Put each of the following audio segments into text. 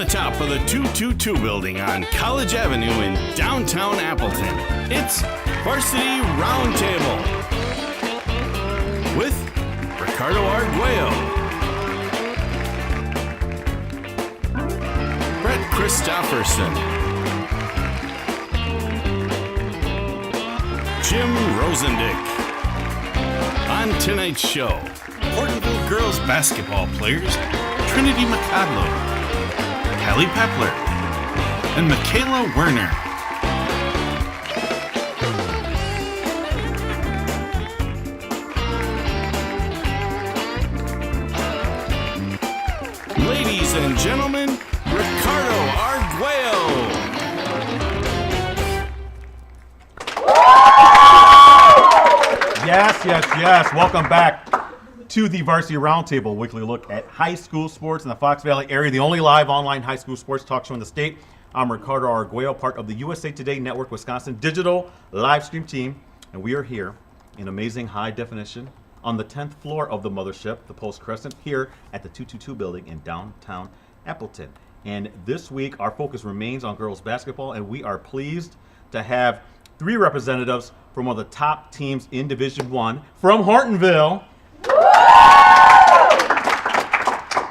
the top of the 222 building on College Avenue in downtown Appleton, it's Varsity Roundtable with Ricardo Arguello, Christopherson, Jim Rosandick. On tonight's show, Hortonville girls basketball players Trinity Mocadlo, Kallie Peppler, and MiKayla Werner. Ladies and gentlemen, Ricardo Arguello. Yes. Welcome back to the Varsity Roundtable, weekly look at high school sports in the Fox Valley area, the only live online high school sports talk show in the state. I'm Ricardo Arguello, part of the USA Today Network Wisconsin digital live stream team, and we are here in amazing high definition on the 10th floor of the mothership, the Post Crescent, here at the 222 building in downtown Appleton. And this week, our focus remains on girls basketball, and we are pleased to have three representatives from one of the top teams in Division I from Hortonville.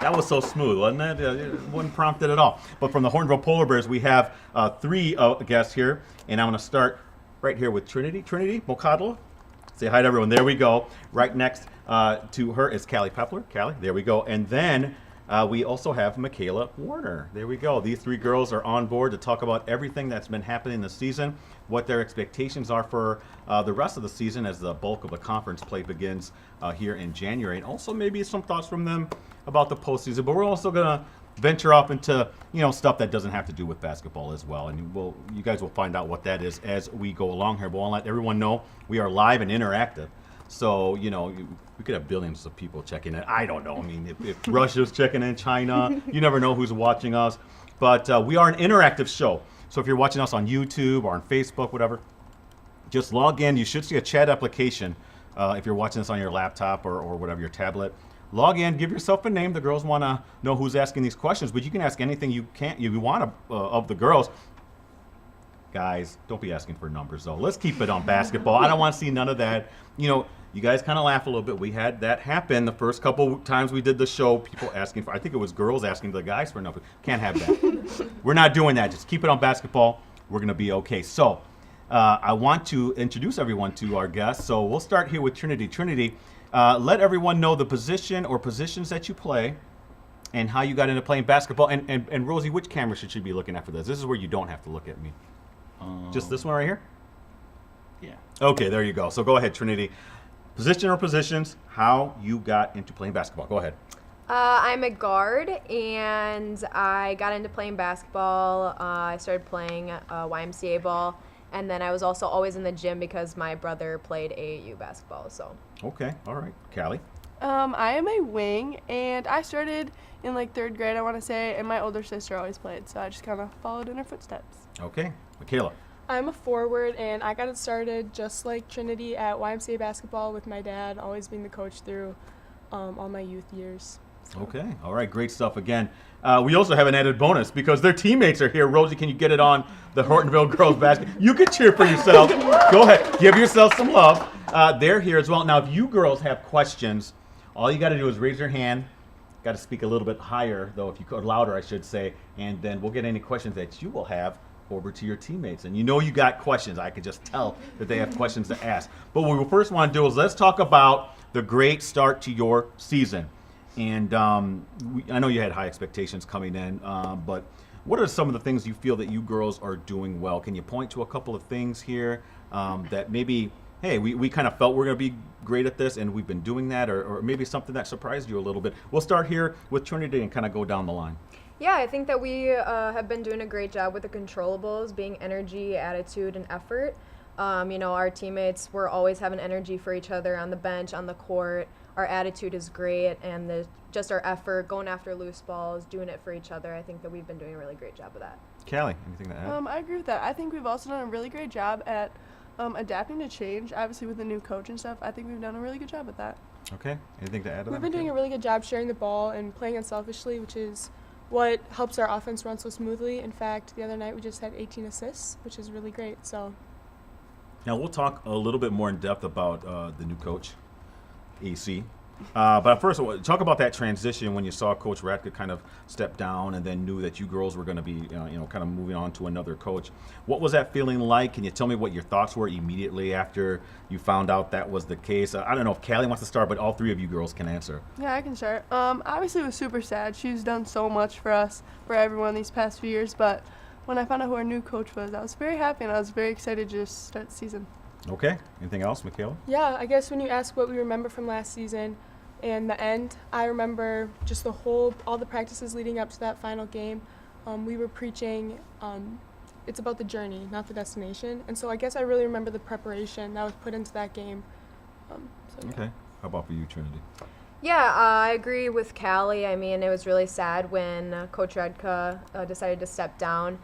That was so smooth, wasn't it? It wasn't prompted at all. But from the Hortonville Polar Bears, we have three guests here, and I'm going to start right here with Trinity Mocadlo. Say hi to everyone. There we go. Right next to her is Kallie Peppler. Kallie, there we go. And then we also have MiKayla Werner. There we go. These three girls are on board to talk about everything that's been happening this season, what their expectations are for the rest of the season as the bulk of the conference play begins here in January, and also maybe some thoughts from them about the postseason. But we're also going to venture off into stuff that doesn't have to do with basketball as well, and you guys will find out what that is as we go along here. But I'll let everyone know we are live and interactive. So, we could have billions of people checking in. I don't know. I mean, if Russia's checking in, China, you never know who's watching us. But we are an interactive show. So if you're watching us on YouTube or on Facebook, whatever, just log in. You should see a chat application if you're watching this on your laptop or whatever, your tablet. Log in, give yourself a name. The girls want to know who's asking these questions, but you can ask anything you want of the girls. Guys, don't be asking for numbers, though. Let's keep it on basketball. I don't want to see none of that. You guys kind of laugh a little bit. We had that happen the first couple times we did the show. People asking for, I think it was girls asking the guys for numbers. Can't have that. We're not doing that. Just keep it on basketball. We're going to be okay. So I want to introduce everyone to our guests. So we'll start here with Trinity. Trinity, let everyone know the position or positions that you play and how you got into playing basketball. And Rosie, which camera should you be looking at for this? This is where you don't have to look at me. Just this one right here? Yeah. Okay, there you go. So go ahead, Trinity. Position or positions, how you got into playing basketball. Go ahead. I'm a guard, and I got into playing basketball. I started playing YMCA ball, and then I was also always in the gym because my brother played AAU basketball. So. Okay, all right. Kallie? I am a wing, and I started in third grade, I want to say, and my older sister always played, so I just kind of followed in her footsteps. Okay. MiKayla? I'm a forward, and I got it started just like Trinity at YMCA basketball with my dad, always being the coach through all my youth years. So. Okay. All right. Great stuff. Again, we also have an added bonus because their teammates are here. Rosie, can you get it on the Hortonville girls basketball? You can cheer for yourself. Go ahead. Give yourself some love. They're here as well. Now, if you girls have questions, all you got to do is raise your hand. Got to speak a little bit higher, though, if you could, louder, I should say, and then we'll get any questions that you will have over to your teammates. And you got questions. I could just tell that they have questions to ask. But what we first want to do is let's talk about the great start to your season. And I know you had high expectations coming in, but what are some of the things you feel that you girls are doing well? Can you point to a couple of things here that maybe, hey, we kind of felt we're going to be great at this and we've been doing that, or maybe something that surprised you a little bit? We'll start here with Trinity and kind of go down the line. Yeah, I think that we have been doing a great job with the controllables, being energy, attitude, and effort. Our teammates, we're always having energy for each other on the bench, on the court. Our attitude is great, and just our effort, going after loose balls, doing it for each other. I think that we've been doing a really great job of that. Kallie, anything to add? I agree with that. I think we've also done a really great job at adapting to change. Obviously, with the new coach and stuff, I think we've done a really good job at that. Okay. Anything to add to that? We've been doing a really good job sharing the ball and playing unselfishly, which is what helps our offense run so smoothly. In fact, the other night we just had 18 assists, which is really great. So Now we'll talk a little bit more in depth about the new coach, AC. But first, talk about that transition when you saw Coach Radka kind of step down and then knew that you girls were going to be, kind of moving on to another coach. What was that feeling like? Can you tell me what your thoughts were immediately after you found out that was the case? I don't know if Kallie wants to start, but all three of you girls can answer. Yeah, I can start. Obviously, it was super sad. She's done so much for us, for everyone these past few years. But when I found out who our new coach was, I was very happy, and I was very excited to just start the season. Okay. Anything else, MiKayla? yeah, I guess when you ask what we remember from last season and the end, I remember just all the practices leading up to that final game. We were preaching, it's about the journey, not the destination. And so I guess I really remember the preparation that was put into that game. Yeah. Okay. How about for you, Trinity? Yeah, I agree with Kallie. I mean, it was really sad when Coach Radka decided to step down.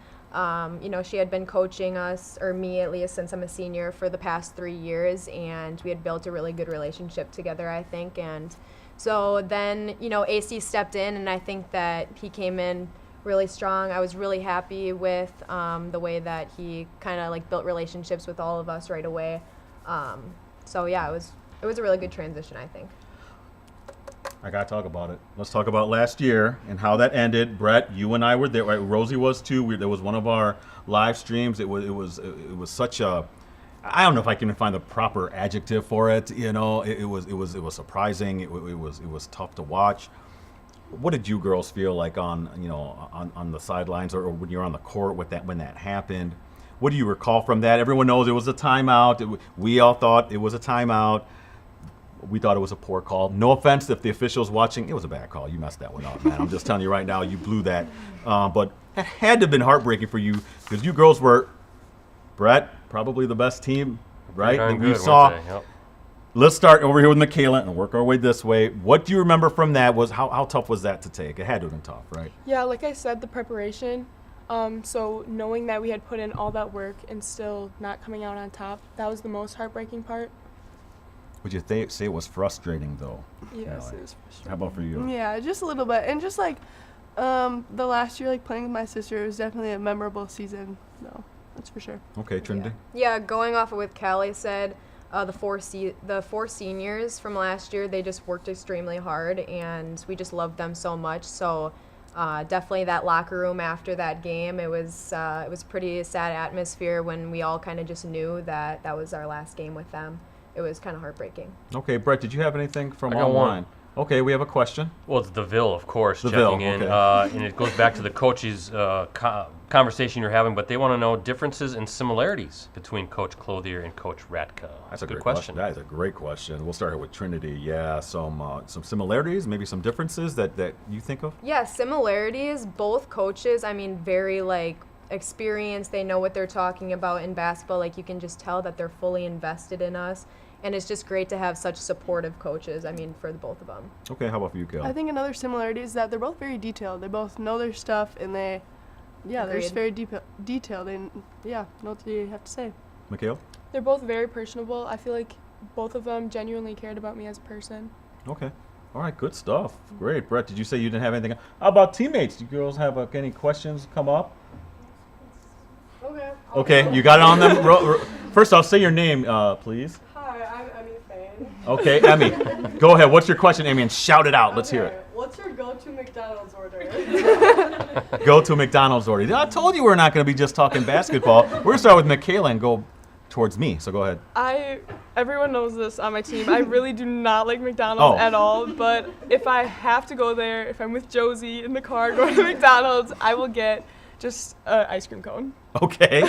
She had been coaching us, or me at least, since I'm a senior for the past 3 years, and we had built a really good relationship together, I think. And so then, AC stepped in, and I think that he came in really strong. I was really happy with the way that he kind of built relationships with all of us right away. So yeah, it was a really good transition, I think. I got to talk about it. Let's talk about last year and how that ended. Brett, you and I were there, right? Rosie was too. There was one of our live streams. It was such a, I don't know if I can find the proper adjective for it. It was surprising. It was tough to watch. What did you girls feel like on the sidelines or when you were on the court when that happened? What do you recall from that? Everyone knows it was a timeout. We all thought it was a timeout. We thought it was a poor call. No offense if the official's watching. It was a bad call. You messed that one up, man. I'm just telling you right now, you blew that. But it had to have been heartbreaking for you because you girls were, Brett, probably the best team, right? Darn And good, we saw. weren't they? Yep. Let's start over here with MiKayla and work our way this way. What do you remember from that? How tough was that to take? It had to have been tough, right? Yeah, like I said, the preparation. So knowing that we had put in all that work and still not coming out on top, that was the most heartbreaking part. Would you say it was frustrating, though? Yes, Kallie? it was frustrating. How about for you? Yeah, just a little bit. And just the last year, playing with my sister, it was definitely a memorable season. No, that's for sure. Okay, Trinity. Yeah, going off of what Kallie said, the four seniors from last year, they just worked extremely hard, and we just loved them so much. So definitely that locker room after that game, it was pretty sad atmosphere when we all kind of just knew that was our last game with them. It was kind of heartbreaking. Okay, Brett, did you have anything from I got online? Okay, we have a question. Well, it's DeVille, of course, DeVille, checking in. okay. And it goes back to the coaches' conversation you're having, but they want to know differences and similarities between Coach Clothier and Coach Radka. That's a good great question. That is a great question. We'll start here with Trinity. Yeah, some similarities, maybe some differences that you think of? Yeah, similarities. Both coaches, very experienced. They know what they're talking about in basketball. You can just tell that they're fully invested in us. And it's just great to have such supportive coaches, for the both of them. Okay, how about for you, Kallie? I think another similarity is that they're both very detailed. They both know their stuff, and they're just very detailed, and know what they have to say. MiKayla? They're both very personable. I feel like both of them genuinely cared about me as a person. Okay. All right, good stuff. Great. Brett, did you say you didn't have anything? How about teammates? Do you girls have any questions come up? Okay, you got it on them? First off, say your name, please. Hi, I'm Emmy Fain. Okay, Emmy, go ahead. What's your question, Emmy? And shout it out. Let's hear it. What's your go-to McDonald's order? Go to McDonald's order. I told you we're not going to be just talking basketball. We're going to start with MiKayla and go towards me, so go ahead. Everyone knows this on my team. I really do not like McDonald's at all, but if I have to go there, if I'm with Josie in the car going to McDonald's, I will get just an ice cream cone. Okay.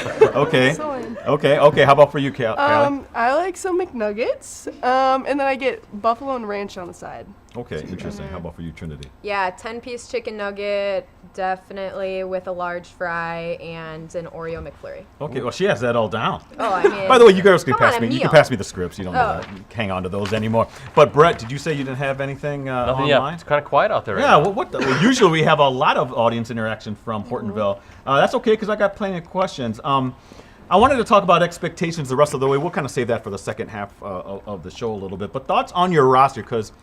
So lame. Okay. How about for you, Kallie? I like some McNuggets, and then I get buffalo and ranch on the side. Okay, interesting. How about for you, Trinity? Yeah, 10-piece chicken nugget, definitely with a large fry and an Oreo McFlurry. Okay, well, she has that all down. Oh, By the way, you girls can come on, pass a me. You can meal. pass me the scripts. You don't know that. You hang on to those anymore. But Brett, did you say you didn't have anything Nothing online? yet. It's kind of quiet out there right Yeah, now. well, usually we have a lot of audience interaction from Hortonville. That's okay because I got plenty of questions. I wanted to talk about expectations the rest of the way. We'll kind of save that for the second half of the show a little bit. But thoughts on your roster because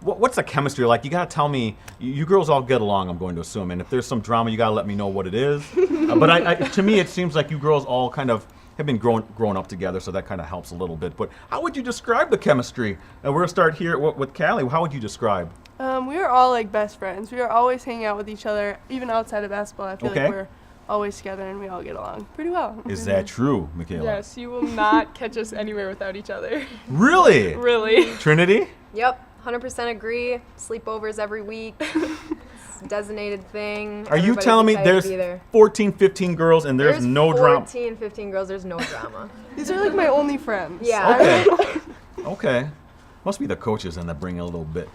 what's the chemistry like? You got to tell me. You girls all get along, I'm going to assume. And if there's some drama, you got to let me know what it is. But to me, it seems like you girls all kind of have been grown up together, so that kind of helps a little bit. But how would you describe the chemistry? We're going to start here with Kallie. How would you describe? We are all like best friends. We are always hanging out with each other, even outside of basketball. I feel like we're always together and we all get along pretty well. Is that true, MiKayla? Yes, you will not catch us anywhere without each other. Really? Really. Trinity? Yep, 100% agree. Sleepovers every week. It's a designated thing. Are you Everybody's telling me excited to there's be there. 14, 15 girls and there's no drama? 14, 15 girls. There's no drama. These are like my only friends. Yeah. Okay. Okay. Must be the coaches and that bring a little bit.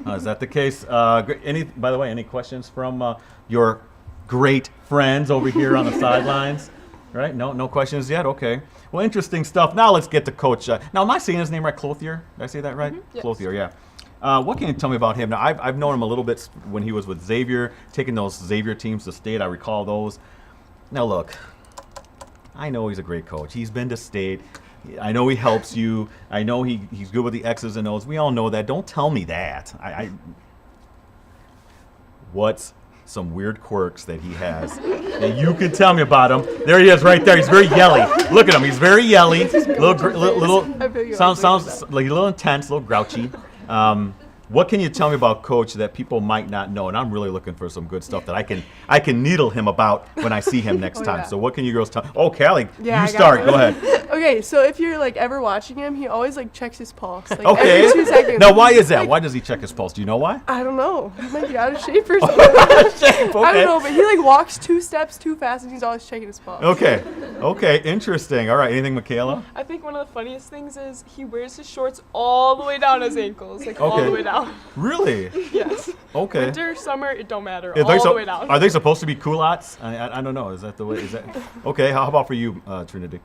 Is that the case? By the way, any questions from your great friends over here on the sidelines? Right? No questions yet? Okay. Well, interesting stuff. Now let's get to Coach. Now, am I saying his name right? Clothier? Did I say that right? Yes. Clothier, yeah. What can you tell me about him? Now, I've known him a little bit when he was with Xavier, taking those Xavier teams to state. I recall those. Now, look, I know he's a great coach. He's been to state. I know he helps you. I know he's good with the X's and O's. We all know that. Don't tell me that. What's some weird quirks that he has that you can tell me about him? There he is right there. He's very yelly. Look at him. He's very yelly. Sounds like a little intense, a little grouchy. What can you tell me about Coach that people might not know? And I'm really looking for some good stuff that I can needle him about when I see him next time. Yeah. So what can you girls tell? Oh, Kallie, Yeah, you I got start. it. Go ahead. Okay, so if you're like ever watching him, he always like checks his pulse. Like Okay. every 2 seconds. Now, why is that? Why does he check his pulse? Do you know why? I don't know. He might be out of shape or something. Shape, I don't know, but he like walks 2 steps too fast and he's always checking his pulse. Okay, interesting. All right, anything, MiKayla? I think one of the funniest things is he wears his shorts all the way down his ankles, like all Okay. the way down. Really? Yes. Okay. Winter, summer, it don't matter. Are they, All the way down. are they supposed to be culottes? I don't know. Is that the way? Is that okay? How about for you, Trinity?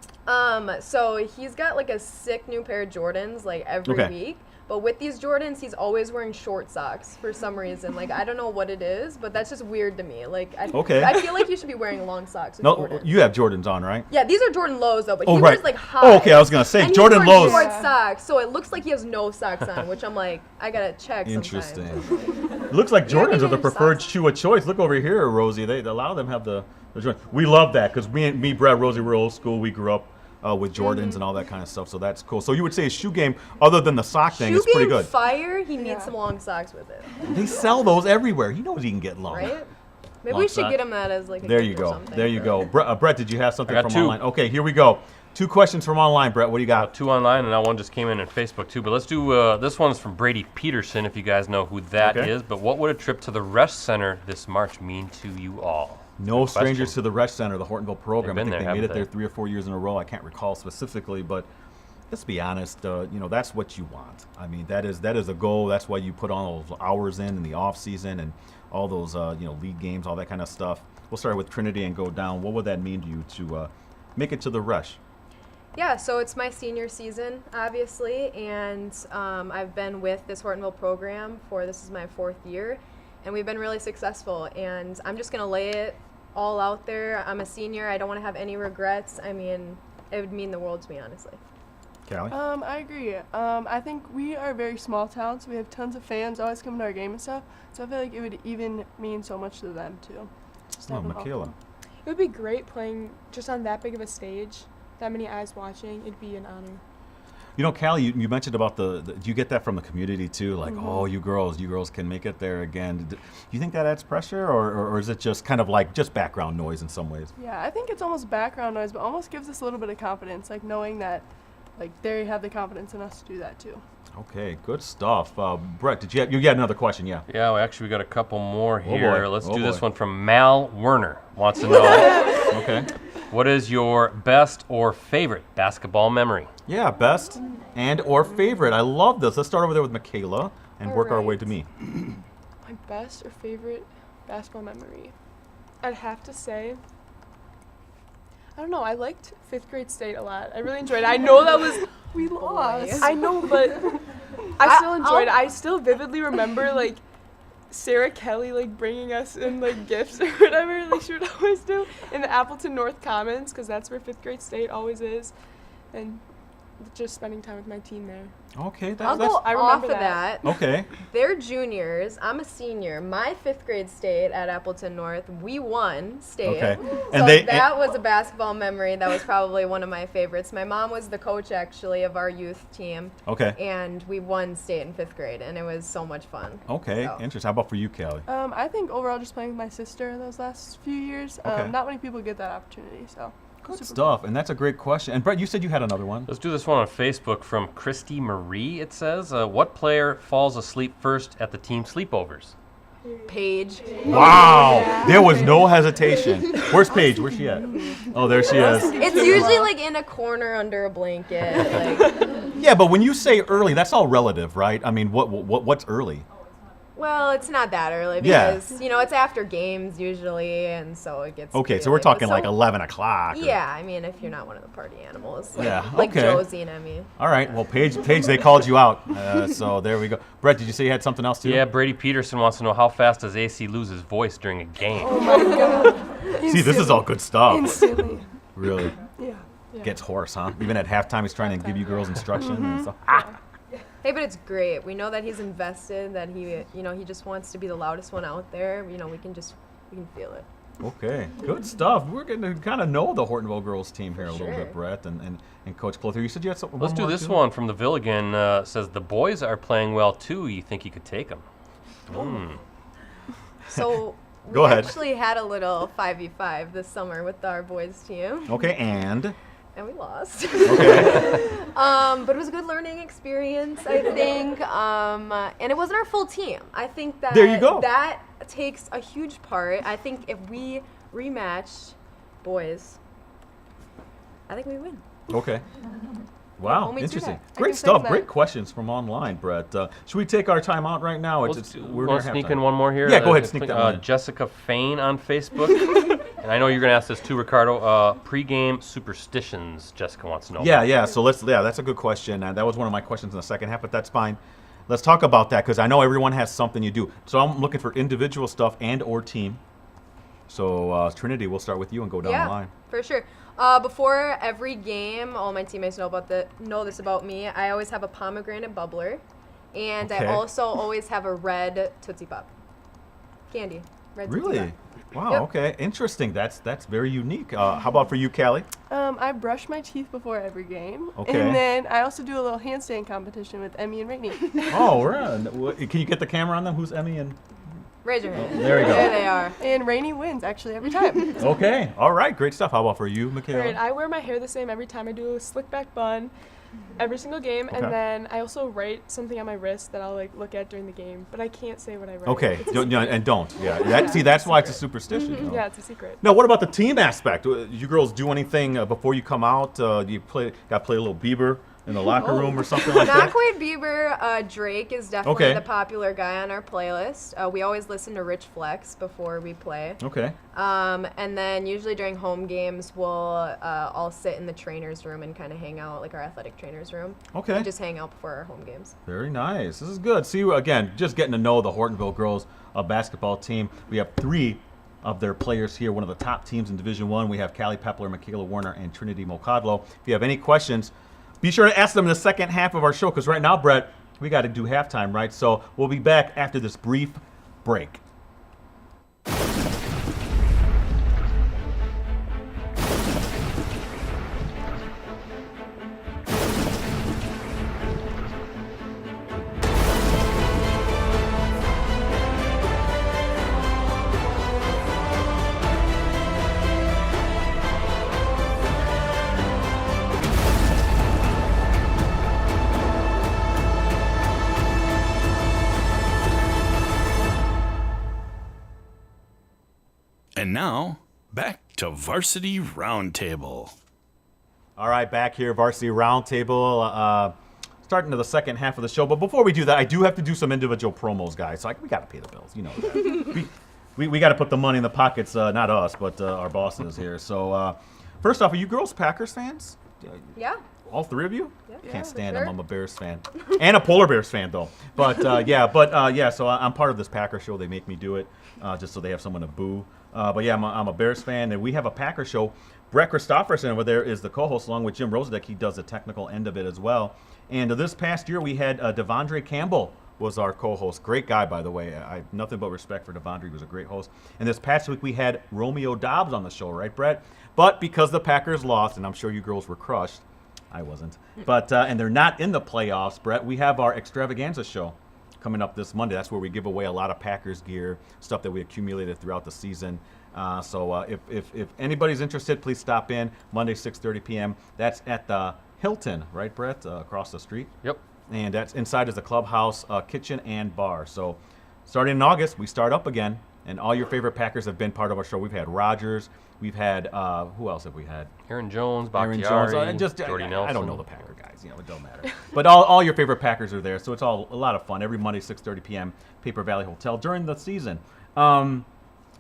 So he's got like a sick new pair of Jordans like every Okay. week. But with these Jordans, he's always wearing short socks for some reason. Like, I don't know what it is, but that's just weird to me. Like, I feel like you should be wearing long socks with No, Jordans. you have Jordans on, right? Yeah, these are Jordan Lows, though, but Oh, he right. wears, like, high. Oh, okay, I was going to say, and Jordan he's wearing Lows. short socks, so it looks like he has no socks on, which I'm like, I got to check Interesting. sometimes. Looks like Jordans are the your preferred socks. shoe of choice. Look over here, Rosie. A lot of them have the Jordans. We love that because me, Brad, Rosie, we're old school. We grew up with Jordans and all that kind of stuff, so that's cool. So you would say his shoe game, other than the sock thing, Shoe is pretty game good. fire, he needs some long socks with it, They sell those everywhere. He knows he can get long. right? Maybe Long we should socks. get him that as, like, a There gift you or go. something. There you go. Brett, did you have something I got from 2. online? Okay, here we go. 2 questions from online, Brett. What do you got? 2 online, and now one just came in on Facebook too. But let's do this one's from Brady Peterson, if you guys know who that is. Okay. But what would a trip to the Resch Center this March mean to you all? No Good strangers question. to the Resch Center, the Hortonville program. They've I been think there, they made it haven't there 3 or 4 years in a row. I can't recall specifically, but let's be honest. That's what you want. I mean, that is a goal. That's why you put all those hours in the off season and all those league games, all that kind of stuff. We'll start with Trinity and go down. What would that mean to you to make it to the Resch? Yeah, so it's my senior season, obviously, and I've been with this Hortonville program this is my 4th year, and we've been really successful, and I'm just going to lay it all out there. I'm a senior. I don't want to have any regrets. I mean, it would mean the world to me, honestly. Kallie? I agree. I think we are a very small town, so we have tons of fans always coming to our game and stuff, so I feel like it would even mean so much to them, too. Just Oh, have them all MiKayla. come. It would be great playing just on that big of a stage, that many eyes watching. It'd be an honor. You know, Kallie, you mentioned about do you get that from the community too? Like, Mm-hmm. oh, you girls can make it there again. Do you think that adds pressure, or is it just kind of like just background noise in some ways? Yeah, I think it's almost background noise, but almost gives us a little bit of confidence, like knowing that like they have the confidence in us to do that, too. Okay, good stuff. Brett, you had another question? Yeah. Yeah, we got a couple more Oh, here. boy. Let's Oh, do this boy. one from Mal Werner. Wants to know, Okay. what is your best or favorite basketball memory? Yeah, best and or favorite. I love this. Let's start over there with MiKayla and work our way Alright. to me. My best or favorite basketball memory? I'd have to say, I don't know, I liked 5th grade state a lot. I really enjoyed it. I know that was, We lost. I know, but I still enjoyed it. I still vividly remember, like, Sarah Kelly, like, bringing us in, like, gifts or whatever, like she would always do, in the Appleton North Commons, because that's where 5th grade state always is. And just spending time with my team there. Okay, I'll that's go I off remember of that. okay. They're juniors. I'm a senior. My 5th grade state at Appleton North, we won state. Okay. So that was a basketball memory that was probably one of my favorites. My mom was the coach, actually, of our youth team. Okay. And we won state in 5th grade, and it was so much fun. Okay, So. interesting. How about for you, Kallie? I think overall just playing with my sister those last few years. Okay. Not many people get that opportunity, so. Good super stuff, and that's a great question. And Brett, you said you had another one. Let's do this one on Facebook from Christy Marie. It says, what player falls asleep first at the team sleepovers? Paige. Wow, there was no hesitation. Where's Paige? Where's she at? Oh, there she is. It's usually like in a corner under a blanket. Like, Yeah, but when you say early, that's all relative, right? I mean, what's early? well, it's not that early Yeah. because, it's after games usually, and so it gets Okay, pretty so we're late. But talking like 11 o'clock. or- Yeah, I mean, if you're not one of the party animals. Like, Yeah, like okay. Josie and Emmy. All right, well, Paige, they called you out, so there we go. Brett, did you say you had something else too? Yeah, Brady Peterson wants to know how fast does AC lose his voice during a game? See, this is all good stuff. Instantly. Really Yeah. gets hoarse, huh? Even at halftime, he's trying to give you girls instruction. And stuff. Hey, but it's great. We know that he's invested, that he just wants to be the loudest one out there. We can feel it. Okay, good stuff. We're getting to kind of know the Hortonville girls team here a little Sure. bit, Brett and Coach Clothier. You said you had something. Let's do more, this too? one from the Ville again. Says, the boys are playing well too. You think you could take them? So we Go ahead. actually had a little 5v5 this summer with our boys team, Okay, and and we lost. okay, But it was a good learning experience, I think. And it wasn't our full team. I think that There you go. that takes a huge part. I think if we rematched boys, I think we win. okay. Wow, hold me to interesting. that. I Great can say stuff. that. Great questions from online, Brett. Should we take our time out right now? Want to sneak in one more here? Yeah, go ahead, sneak that one in. Jessica Fain on Facebook. And I know you're going to ask this too, Ricardo. Pregame superstitions, Jessica wants to know. Yeah. So that's a good question. That was one of my questions in the second half, but that's fine. Let's talk about that because I know everyone has something you do. So I'm looking for individual stuff and or team. So Trinity, we'll start with you and go down the line. For sure. Before every game, all my teammates know this about me. I always have a pomegranate bubbler, and Okay. I also always have a red Tootsie Pop candy. Red Tootsie Really? Pop. Wow. Yep. Okay. Interesting. That's very unique. How about for you, Kallie? I brush my teeth before every game. Okay. And then I also do a little handstand competition with Emmy and Rainey. Oh, right. Can you get the camera on them? Who's Emmy and? Raise your hand. There we go. There they are. And Rainey wins, actually, every time. Okay. All right. Great stuff. How about for you, MiKayla? All right, I wear my hair the same every time. I do a slick back bun every single game, Okay. and then I also write something on my wrist that I'll look at during the game, but I can't say what I write. Okay. It's a Don't. secret. Yeah. That's why it's a superstition. you know. Yeah, it's a secret. Now, what about the team aspect? You girls do anything before you come out? Do you play a little Bieber in the locker room or something like Not that? quite Bieber. Drake is definitely Okay. the popular guy on our playlist. We always listen to Rich Flex before we play. Okay. And then usually during home games, we'll all sit in the trainer's room and kind of hang out, like our athletic trainer's room. Okay. And just hang out before our home games. Very nice. This is good. See, again, just getting to know the Hortonville girls basketball team. We have 3 of their players here, one of the top teams in Division I. We have Kallie, Peppler, MiKayla, Werner, and Trinity Mocadlo. If you have any questions, be sure to ask them in the second half of our show, because right now, Brett, we got to do halftime, right? So we'll be back after this brief break. And now, back to Varsity Roundtable. All right, back here, Varsity Roundtable. Starting to the second half of the show. But before we do that, I do have to do some individual promos, guys. So we got to pay the bills. You know that. we got to put the money in the pockets, not us, but our bosses here. So first off, are you girls Packers fans? Yeah. All 3 of you? Yeah, Can't for stand sure. them. I'm a Bears fan. And a Polar Bears fan, though. But, so I'm part of this Packer show. They make me do it just so they have someone to boo But yeah, I'm a Bears fan, and we have a Packers show. Brett Christopherson over there is the co-host, along with Jim Rosandick. He does the technical end of it as well. And this past year, we had Devondre Campbell was our co-host. Great guy, by the way. I have nothing but respect for Devondre. He was a great host. And this past week, we had Romeo Dobbs on the show, right, Brett? But because the Packers lost, and I'm sure you girls were crushed, I wasn't. But and they're not in the playoffs, Brett. We have our extravaganza show coming up this Monday. That's where we give away a lot of Packers gear, stuff that we accumulated throughout the season. So if anybody's interested, please stop in Monday, 6:30 p.m. That's at the Hilton, right, Brett? Across the street. Yep. And that's inside is the clubhouse, kitchen, and bar. So starting in August, we start up again. And all your favorite Packers have been part of our show. We've had Rodgers. We've had, who else have we had? Aaron Jones, Aaron Bakhtiari, Jones. Jordy Nelson. I don't know the Packer guys. It don't matter. But all your favorite Packers are there. So it's all a lot of fun. Every Monday, 6:30 p.m., Paper Valley Hotel during the season. Got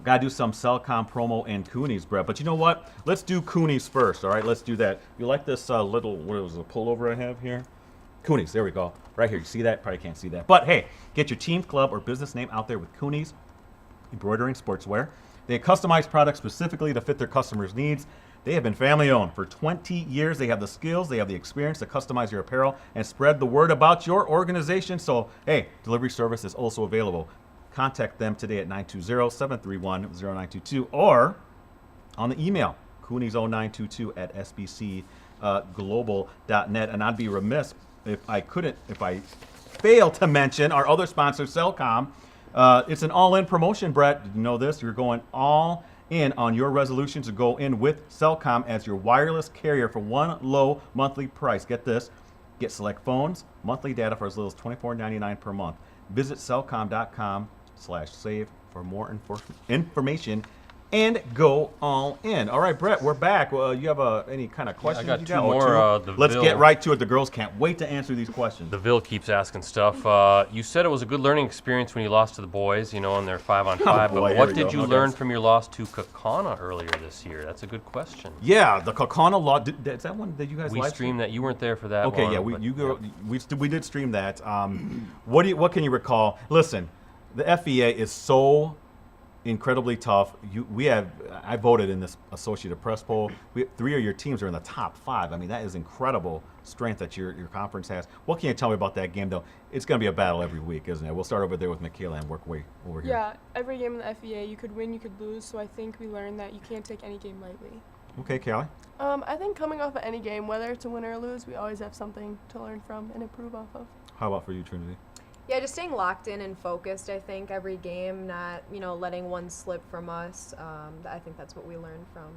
to do some Cellcom promo and Coonies, Brett. But you know what? Let's do Coonies first, all right? Let's do that. You like this little, what was the pullover I have here? Coonies, there we go. Right here. You see that? Probably can't see that. But hey, get your team, club, or business name out there with Coonies Embroidering Sportswear. They customize products specifically to fit their customers' needs. They have been family-owned for 20 years. They have the skills, they have the experience to customize your apparel and spread the word about your organization. So, hey, delivery service is also available. Contact them today at 920-731-0922 or on the email, coonies0922@sbcglobal.net. And I'd be remiss if I fail to mention our other sponsor, Cellcom. It's an all-in promotion, Brett. Did you know this? You're going all in on your resolution to go in with Cellcom as your wireless carrier for one low monthly price. Get this. Get select phones, monthly data for as little as $24.99 per month. Visit cellcom.com/save for more information and go all in. All right, Brett, we're back. You have any kind of questions? I got you two more. Let's get right to it. The girls can't wait to answer these questions. The Ville keeps asking stuff. You said it was a good learning experience when you lost to the boys, in their 5-on-5. boy, but here what we did go. you Okay. learn from your loss to Kakana earlier this year? That's a good question. Yeah, the Kakana law. Is that one that you guys We live streamed that. You weren't there for that. Okay, one, yeah, but, we did stream that. What can you recall? Listen, the FEA is so incredibly tough. I voted in this Associated Press poll. 3 of your teams are in the top 5. I mean, that is incredible strength that your conference has. What can you tell me about that game, though? It's going to be a battle every week, isn't it? We'll start over there with MiKayla and work way over here. Yeah, every game in the FEA, you could win, you could lose. So I think we learned that you can't take any game lightly. Okay, Kallie. I think coming off of any game, whether it's a win or a lose, we always have something to learn from and improve off of. How about for you, Trinity? Yeah, just staying locked in and focused, I think, every game, not, letting one slip from us. I think that's what we learned from,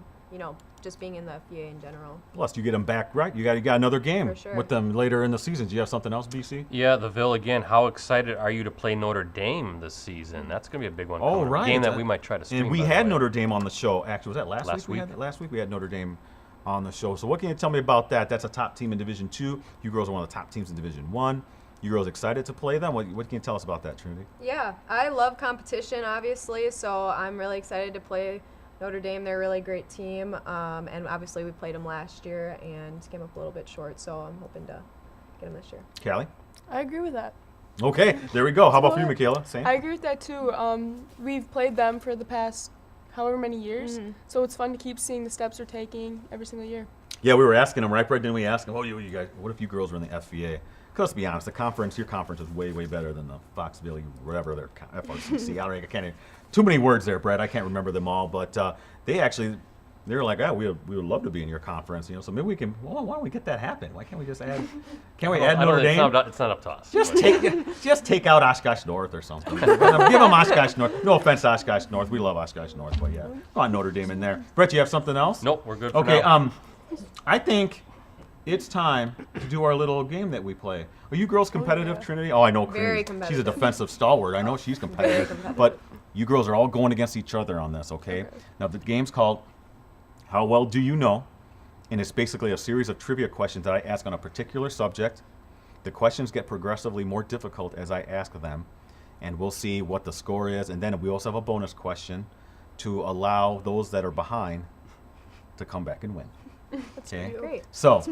just being in the FEA in general. Plus, you get them back, right? You got another game For sure. with them later in the season. Do you have something else, BC? Yeah, the Ville again. How excited are you to play Notre Dame this season? That's going to be a big one. Oh, coming up. right. A game that we might try to stream. And we by the had way. Notre Dame on the show. Actually, was that last week? Last week we had Notre Dame on the show. So what can you tell me about that? That's a top team in Division II. You girls are one of the top teams in Division I. You girls excited to play them? What can you tell us about that, Trinity? Yeah, I love competition, obviously, so I'm really excited to play Notre Dame. They're a really great team, and obviously we played them last year and came up a little bit short, so I'm hoping to get them this year. Kallie? I agree with that. Okay, there we go. How about for you, MiKayla? Same? I agree with that too. We've played them for the past however many years, so it's fun to keep seeing the steps they're taking every single year. Yeah, we were asking them, right, Brett? Didn't we ask them, you guys, what if you girls were in the FVA? Because let's be honest, your conference is way, way better than the Foxville, whatever their FRCC. I can't even, too many words there, Brett. I can't remember them all. But they're like, we would love to be in your conference. So maybe we can. Well, why don't we get that happen? Why can't we just add? Can't we add Notre Dame? It's not up to us. Just take out Oshkosh North or something. Give them Oshkosh North. No offense, to Oshkosh North. We love Oshkosh North, but yeah, I want Notre Dame in there. Brett, you have something else? Nope, we're good. For Okay. now. I think it's time to do our little game that we play. Are you girls competitive, yeah. Trinity? Oh, I know. Very She's a competitive. defensive stalwart. I know she's competitive. competitive. But you girls are all going against each other on this, okay? Now, the game's called How Well Do You Know? And it's basically a series of trivia questions that I ask on a particular subject. The questions get progressively more difficult as I ask them. And we'll see what the score is. And then we also have a bonus question to allow those that are behind to come back and win. Okay. Great. So,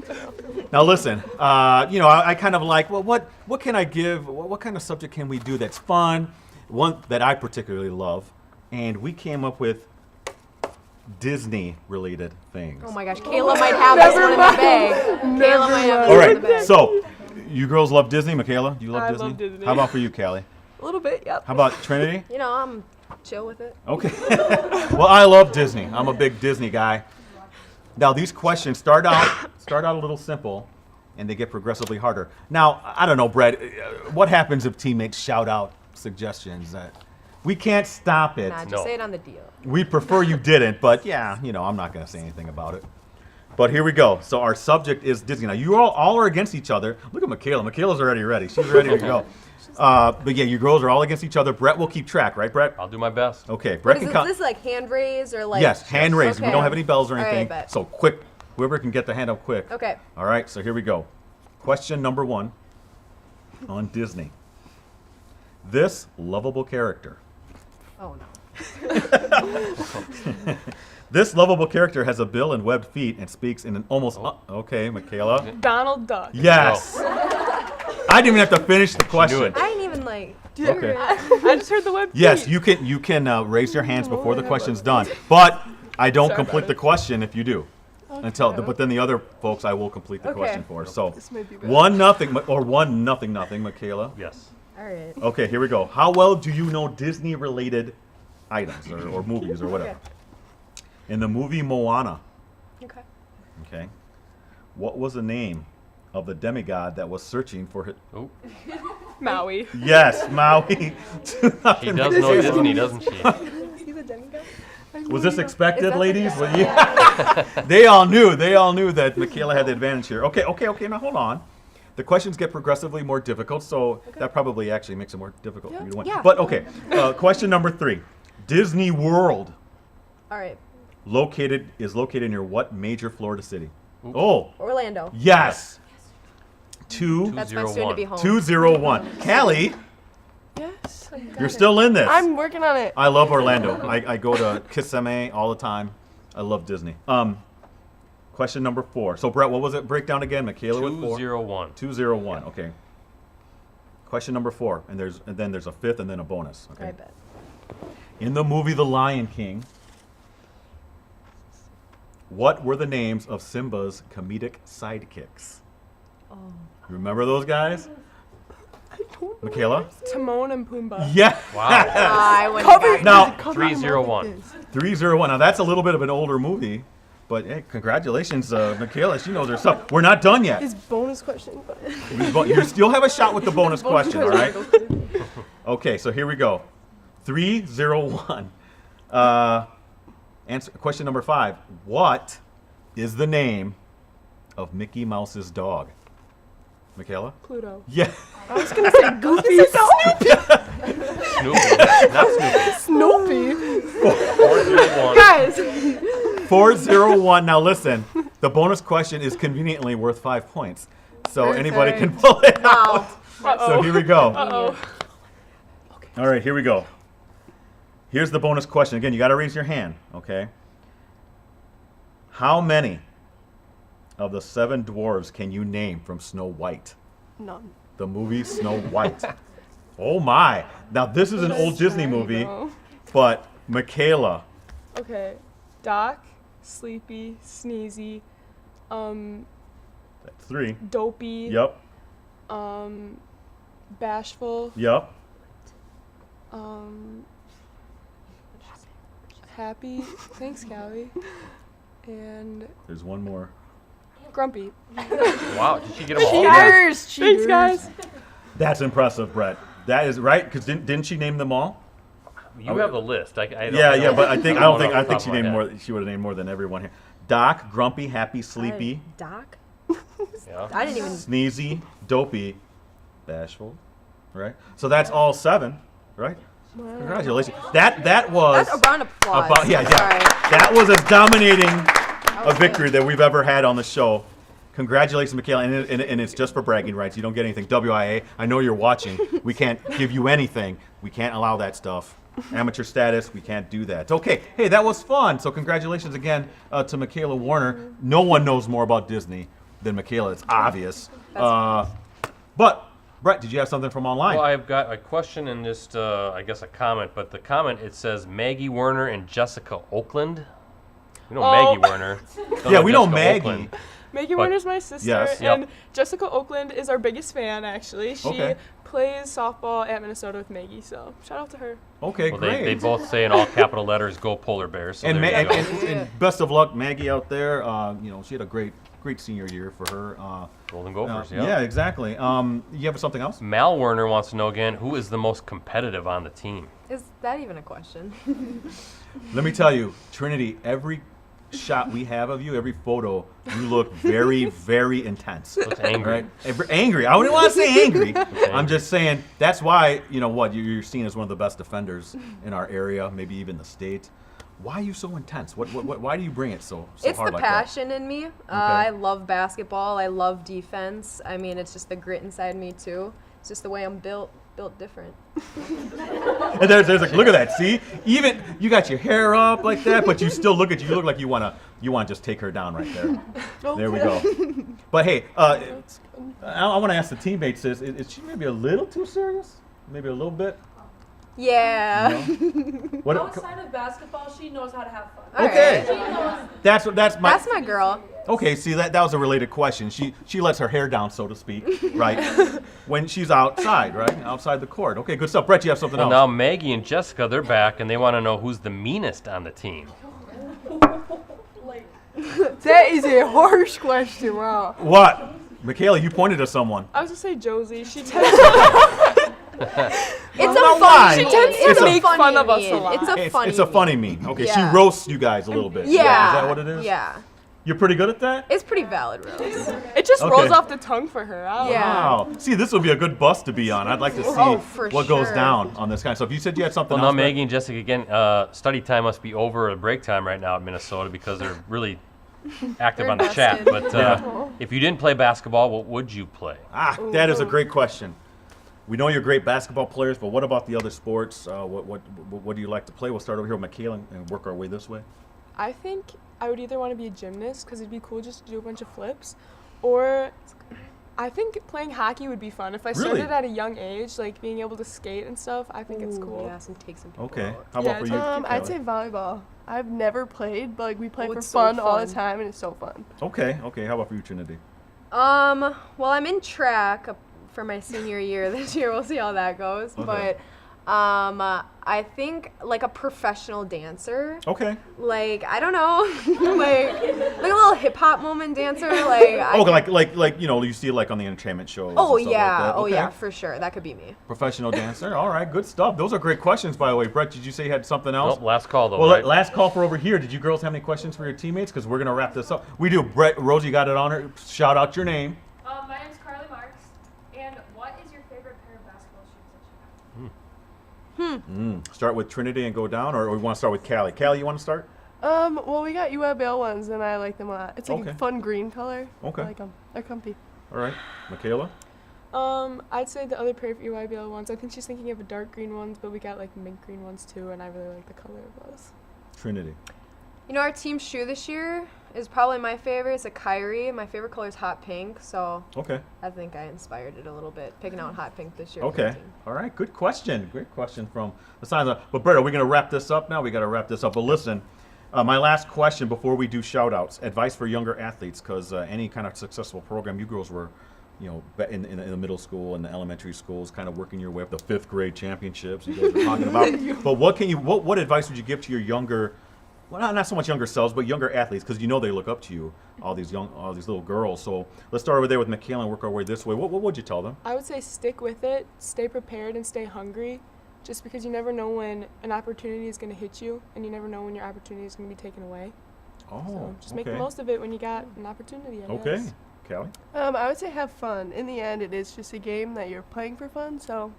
now listen. I kind of like. Well, what can I give? What kind of subject can we do that's fun? One that I particularly love, and we came up with Disney-related things. Oh my gosh, Kayla might have this one in the bag. Kayla might have this All one in the right, bag. so you girls love Disney. MiKayla, do you love I Disney? love Disney. How about for you, Kallie? A little bit, yep. How about Trinity? You know, I'm chill with it. Okay. Well, I love Disney. I'm a big Disney guy. Now, these questions start out a little simple, and they get progressively harder. Now, I don't know, Brett, what happens if teammates shout out suggestions that we can't stop it? Nah, just No. say it on the deal. We prefer you didn't, but yeah, I'm not going to say anything about it. But here we go. So our subject is Disney. Now, you all are against each other. Look at MiKayla. MiKayla's already ready. She's ready to go. But yeah, you girls are all against each other. Brett will keep track, right, Brett? I'll do my best. Okay, What Brett is can this, count. this like hand raise or like? Yes, hand raised. We Okay. don't have any bells or All right, anything. bet. So quick, whoever can get the hand up quick. Okay. All right, so here we go. Question number 1 on Disney. This lovable character. Oh no. This lovable character has a bill and webbed feet and speaks in an almost. Okay, MiKayla. Donald Duck. Yes. I didn't even have to finish the question. it. I didn't even like. Okay. I just heard the web. Yes, you can raise your hands before the question's done, but I don't Sorry complete about the it. question if you do. But then the other folks I will complete the Okay. question for. So This may be bad. 1-0 or 1-0, MiKayla. Yes. All right. Okay, here we go. How well do you know Disney-related items or movies or whatever? In the movie Moana, Okay. okay, what was the name of the demigod that was searching for his? Oh, Maui. Yes, Maui. she does know Disney, doesn't she? Is he the demigod? Was this expected, Is that ladies? Well, yeah. They all knew that MiKayla had the advantage here. Okay. Now hold on. The questions get progressively more difficult, so that probably actually makes it more difficult for you to win. Yeah. But okay, question number 3. Disney World All right. is located near what major Florida city? Oh, Orlando. yes. 2 That's my soon to be home. 201. Callie, Yes. you're still in this. I'm working on it. I love Orlando. I go to Kissimmee all the time. I love Disney. Question number 4. So Brett, what was it? Breakdown again. MiKayla with 4. 201. 201. Okay. Question number 4, and then there's a 5th and then a bonus. Okay. I bet. In the movie The Lion King, what were the names of Simba's comedic sidekicks? Oh. Remember those guys? MiKayla? Timon and Pumbaa. Yeah. Wow. I wouldn't have gotten Now, 301. 301. Now that's a little bit of an older movie, but hey, congratulations, MiKayla. She knows her stuff. We're not done yet. His bonus question. You still have a shot with the bonus question, all right? Okay, so here we go. 301. Answer question number 5. What is the name of Mickey Mouse's dog? MiKayla? Pluto. Yeah. I was gonna say Goofy. Snoopy. Not Snoopy. Snoopy. 401. Guys. 401. Now listen, the bonus question is conveniently worth 5 points. So anybody can Perfect. pull it Wow. out. So here we go. Uh-oh. All right, here we go. Here's the bonus question. Again, you got to raise your hand, okay? How many of the 7 dwarves can you name from Snow White? None. The movie Snow White. Oh my. Now this is an old Disney movie, No. but MiKayla. Okay. Doc, Sleepy, Sneezy, That's 3. Dopey, Yep. Bashful, Yep. Happy. Thanks, Callie. And There's one more. Grumpy. Wow. Did she get them all? Cheaters! Thanks, guys. That's impressive, Brett. That is right, because didn't she name them all? You have the list. I don't Yeah, know. but I think don't know off the she top of my named head. more. She would have named more than everyone here. Doc, Grumpy, Happy, Sleepy, Doc? Yeah. I didn't even. Sneezy, Dopey, Bashful, right? So that's all 7, right? Congratulations. That was That's a round of applause. about yeah. Sorry. That was as dominating a victory that we've ever had on the show. Congratulations, MiKayla, and it's just for bragging rights. You don't get anything. WIA, I know you're watching. We can't give you anything. We can't allow that stuff. Amateur status, we can't do that. Okay, hey, that was fun. So congratulations again to MiKayla Werner. No one knows more about Disney than MiKayla. It's obvious. But Brett, did you have something from online? Well, I've got a question and just, I guess, a comment. But the comment, it says Maggie Werner and Jessica Oakland. You know Maggie Werner. Yeah, we know Jessica Maggie. Oakland. Maggie But- Werner's my sister, Yes. Yep. and Jessica Oakland is our biggest fan, actually. She Okay. plays softball at Minnesota with Maggie, so shout out to her. Okay, Well, great. they both say in all capital letters, "Go Polar Bears." So and, there you go. and best of luck, Maggie, out there. You know, she had a great senior year for her. Golden Gophers. Yeah, exactly. You have something else? Mal Werner wants to know again, who is the most competitive on the team? Is that even a question? Let me tell you, Trinity, every shot we have of you, every photo, you look very, very intense. Looks angry. Right? Angry. I wouldn't want to say angry. I'm just saying that's why, you know what, you're seen as one of the best defenders in our area, maybe even the state. Why are you so intense? Why do you bring it so It's hard the like passion in me. I love basketball. I love defense. I mean, it's just the grit inside me too. It's just the way I'm built different. that? And there's like, look at that. See, even you got your hair up like that, but you still look like you wanna just take her down right there. There we go. But hey, I want to ask the teammates: is she maybe a little too serious? Maybe a little bit. Yeah. What? Outside of basketball, she knows how to have fun. All Okay. right. She knows. That's my. That's my girl. Okay, see that was a related question. She lets her hair down, so to speak, right? When she's outside, right? Outside the court. Okay, good stuff. Brett, you have something Well, else? now Maggie and Jessica, they're back, and they want to know who's the meanest on the team. That is a harsh question. Wow. What? MiKayla, you pointed to someone. I was gonna say Josie. She tends It's Now a why? funny. She tends to It's a make funny fun of us a meme. lot. It's It's a funny meme. Okay, Yeah. she roasts you guys a little bit. Yeah. Is that what it is? Yeah. You're pretty good at that? It's pretty valid, really. it just Okay. rolls off the tongue for her. I don't know. Yeah. Wow. See, this would be a good bus to be on. I'd like to see Oh, for what goes sure. down on this kind of stuff. You said you had something Well, now else. Brett? Maggie and Jessica, again, study time must be over at break time right now at Minnesota because they're really active They're on the chat. invested. But Yeah. if you didn't play basketball, what would you play? That is a great question. We know you're great basketball players, but what about the other sports? What do you like to play? We'll start over here with MiKayla and work our way this way. I think I would either want to be a gymnast because it'd be cool just to do a bunch of flips, or I think playing hockey would be fun. If I Really? started at a young age, like being able to skate and stuff, I think it's cool. Yeah, take some people Okay. out. How Yeah, about for you? I'd Kallie? say volleyball. I've never played, but like we play Oh, for it's so fun all the fun. time, and it's so fun. Okay. How about for you, Trinity? Well, I'm in track for my senior year this year. We'll see how that goes. Okay. But I think like a professional dancer. Okay. Like I don't know, like a little hip hop moment dancer. Like Like you know you see it like on the entertainment shows. oh and stuff like yeah, that. oh Okay. yeah, for sure. That could be me. Professional dancer. All right, good stuff. Those are great questions, by the way. Brett, did you say you had something else? Nope, last call, though, Well, right? last call for over here. Did you girls have any questions for your teammates? Because we're gonna wrap this up. We do. Brett, Rosie got it on her. Shout out your name. My name's Carly Marks, and what is your favorite pair of basketball shoes that you have? Start with Trinity and go down, or we want to start with Kallie. Kallie, you want to start? Well, we got UIBL ones, and I like them a lot. It's like Okay. a fun green color. Okay. I like them. They're comfy. All right, MiKayla. I'd say the other pair of UIBL ones. I think she's thinking of a dark green ones, but we got like mint green ones too, and I really like the color of those. Trinity. You know, our team shoe this year is probably my favorite. It's a Kyrie. My favorite color is hot pink, so Okay. I think I inspired it a little bit, picking out hot pink this year. for the Okay. team. All right. Good question. Great question from the signs. But Brett, are we going to wrap this up now? We got to wrap this up. But listen, my last question before we do shout outs, advice for younger athletes, because any kind of successful program, you girls were, you know, in the middle school and the elementary schools, kind of working your way up the 5th grade championships you guys were talking about. But what advice would you give to your younger, well, not so much younger selves, but younger athletes, because you know they look up to you, all these little girls. So let's start over there with MiKayla and work our way this way. What would you tell them? I would say stick with it, stay prepared, and stay hungry. Just because you never know when an opportunity is going to hit you, and you never know when your opportunity is going to be taken away. Oh, So just make okay. the most of it when you got an opportunity. I Okay, guess. Kallie. I would say have fun. In the end, it is just a game that you're playing for fun, so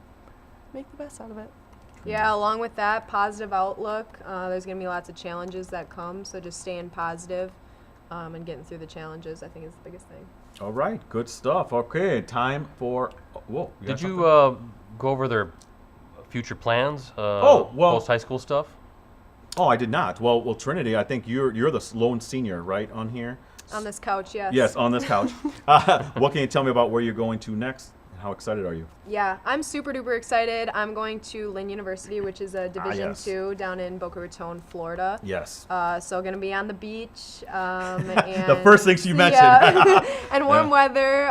make the best out of it. Yeah, along with that, positive outlook. There's going to be lots of challenges that come, so just staying positive and getting through the challenges, I think, is the biggest thing. All right, good stuff. Okay, time for. Whoa. Did got you something? go over their future plans? Oh, well- Post high school stuff. Oh, I did not. Well, Trinity, I think you're the lone senior, right, on here? On this couch, yes. Yes, on this couch. What can you tell me about where you're going to next? How excited are you? Yeah, I'm super duper excited. I'm going to Lynn University, which is a Division yes. II down in Boca Raton, Florida. Yes. So gonna be on the beach. And The first things you mentioned. Yeah, and warm Yeah. weather.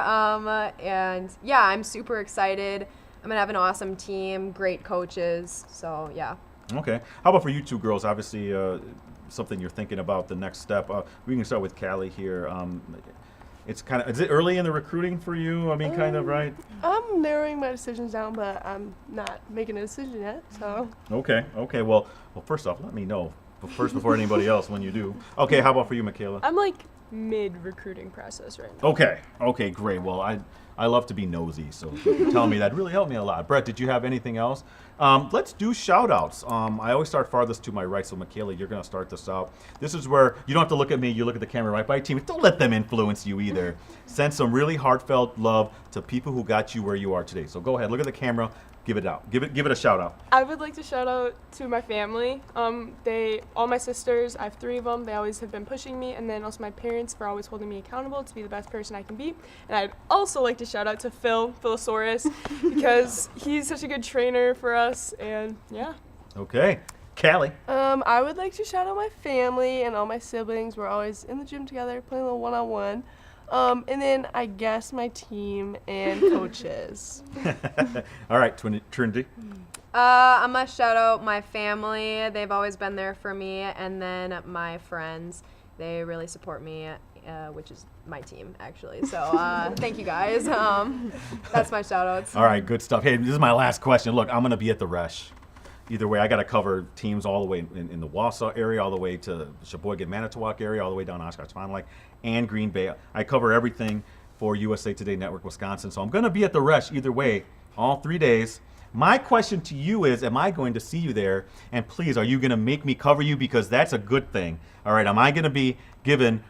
And yeah, I'm super excited. I'm gonna have an awesome team, great coaches. So yeah. Okay. How about for you two girls? Obviously, something you're thinking about the next step. We can start with Kallie here. It's kind of, is it early in the recruiting for you? I mean, kind of, right? I'm narrowing my decisions down, but I'm not making a decision yet. So Okay. Well, first off, let me know before anybody else when you do. Okay. How about for you, MiKayla? I'm like mid-recruiting process right now. Okay, great. Well, I love to be nosy, so if you can tell me that really helped me a lot. Brett, did you have anything else? Let's do shout-outs. I always start farthest to my right, so MiKayla, you're going to start this out. This is where you don't have to look at me, you look at the camera right by team. Don't let them influence you either. Send some really heartfelt love to people who got you where you are today. So go ahead, look at the camera, give it out. Give it a shout-out. I would like to shout out to my family. All my sisters, I have 3 of them. They always have been pushing me, and then also my parents for always holding me accountable to be the best person I can be. And I'd also like to shout out to Philosaurus, because he's such a good trainer for us, and yeah. Okay. Kallie. I would like to shout out my family and all my siblings. We're always in the gym together, playing a little one-on-one. And then I guess my team and coaches. All right, Trinity. I'm gonna shout out my family. They've always been there for me, and then my friends. They really support me, which is my team actually. So thank you guys. That's my shout outs. All right, good stuff. Hey, this is my last question. Look, I'm going to be at the Resch. Either way, I got to cover teams all the way in the Wausau area, all the way to Sheboygan, Manitowoc area, all the way down Oshkosh, Fond du Lac, and Green Bay. I cover everything for USA Today Network Wisconsin. So I'm going to be at the Resch either way, all 3 days. My question to you is, am I going to see you there? And please, are you going to make me cover you? Because that's a good thing. All right, am I going to be given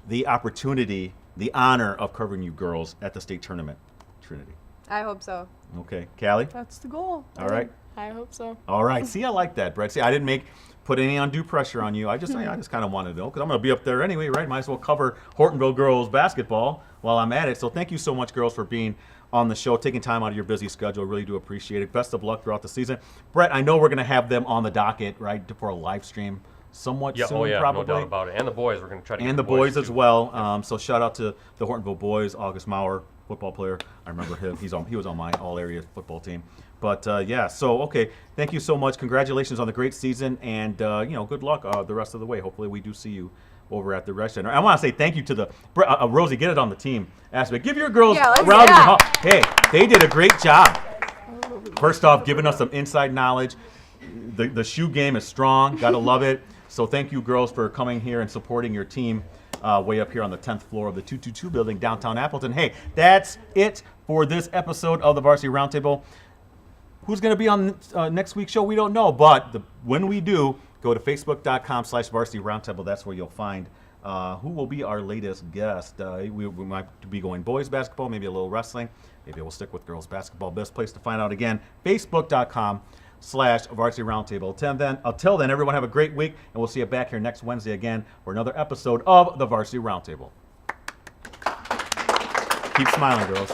the opportunity, the honor of covering you girls at the state tournament, Trinity? I hope so. Okay, Kallie? That's the goal. All right. I hope so. All right. See, I like that, Brett. See, I didn't put any undue pressure on you. I just kind of wanted to know because I'm going to be up there anyway, right? Might as well cover Hortonville girls basketball while I'm at it. So thank you so much, girls, for being on the show, taking time out of your busy schedule. Really do appreciate it. Best of luck throughout the season. Brett, I know we're going to have them on the docket, right, for a live stream somewhat soon, probably. No doubt about it. And the boys, we're going to try to get and the the boys too. as well. So shout out to the Hortonville boys, August Maurer, football player. I remember him. He was on my all-area football team. But yeah, so okay, thank you so much. Congratulations on the great season, and good luck the rest of the way. Hopefully, we do see you over at the Resch Center. I want to say thank you to the Rosie. Get it on the team aspect. Give your girls a round of applause. Hey, they did a great job. First off, giving us some inside knowledge. The shoe game is strong. Gotta love it. So thank you, girls, for coming here and supporting your team way up here on the 10th floor of the 222 building, downtown Appleton. Hey, that's it for this episode of the Varsity Roundtable. Who's going to be on next week's show? We don't know, but when we do, go to facebook.com/Varsity Roundtable. That's where you'll find who will be our latest guest. We might be going boys basketball, maybe a little wrestling. Maybe we'll stick with girls basketball. Best place to find out again, facebook.com/Varsity Roundtable. Until then, everyone have a great week, and we'll see you back here next Wednesday again for another episode of the Varsity Roundtable. Keep smiling, girls.